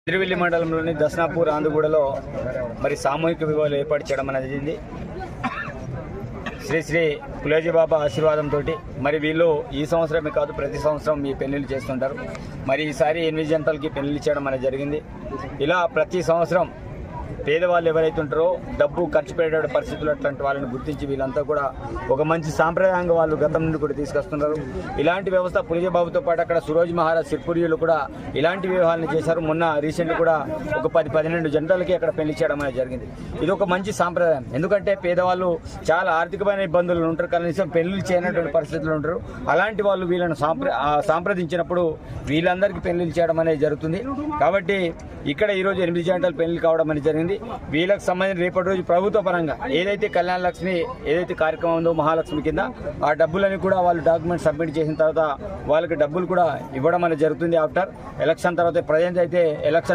తిరువెల్లి మండలంలోని దస్నాపూర్ ఆందుగూడలో మరి సామూహిక వివాహాలు ఏర్పాటు చేయడం అనేది జరిగింది. శ్రీ శ్రీ పులేజీ బాబా ఆశీర్వాదంతో మరి వీళ్ళు ఈ సంవత్సరమే కాదు ప్రతి సంవత్సరం ఈ పెళ్లిళ్ళు చేస్తుంటారు. మరి ఈసారి 8 జంటలకి పెళ్లిళ్ళు చేయడం అనేది జరిగింది. ఇలా ప్రతి సంవత్సరం పేదవాళ్ళు ఎవరైతే ఉంటారో డబ్బు ఖర్చు పెట్టే పరిస్థితులు అట్లాంటి వాళ్ళని గుర్తించి వీళ్ళంతా కూడా ఒక మంచి సాంప్రదాయంగా వాళ్ళు గతం నుండి కూడా తీసుకొస్తున్నారు. ఇలాంటి వ్యవస్థ పులిజీ బాబుతో పాటు అక్కడ సురోజ్ మహారాజ్ సిర్పురియులు కూడా ఇలాంటి వివాహాలను చేశారు. మొన్న రీసెంట్ కూడా ఒక 10-12 జంటలకి అక్కడ పెళ్లి చేయడం అనేది జరిగింది. ఇది ఒక మంచి సాంప్రదాయం. ఎందుకంటే పేదవాళ్ళు చాలా ఆర్థికమైన ఇబ్బందులు ఉంటారు, కనీసం పెళ్లిళ్ళు చేయనటువంటి పరిస్థితులు ఉంటారు. అలాంటి వాళ్ళు వీళ్ళను సంప్రదించినప్పుడు వీళ్ళందరికీ పెళ్లిళ్ళు చేయడం అనేది జరుగుతుంది. కాబట్టి ఇక్కడ ఈరోజు 8 జంటలు పెళ్లి కావడం అనేది జరిగింది. వీళ్ళకి సంబంధించి రేపటి రోజు ప్రభుత్వ పరంగా ఏదైతే కళ్యాణ లక్ష్మి ఏదైతే కార్యక్రమం ఉందో మహాలక్ష్మి కింద ఆ డబ్బులని కూడా వాళ్ళు డాక్యుమెంట్ సబ్మిట్ చేసిన తర్వాత వాళ్ళకి డబ్బులు కూడా ఇవ్వడం అనేది జరుగుతుంది. ఆఫ్టర్ ఎలక్షన్ తర్వాత ప్రజెంట్ అయితే ఎలక్షన్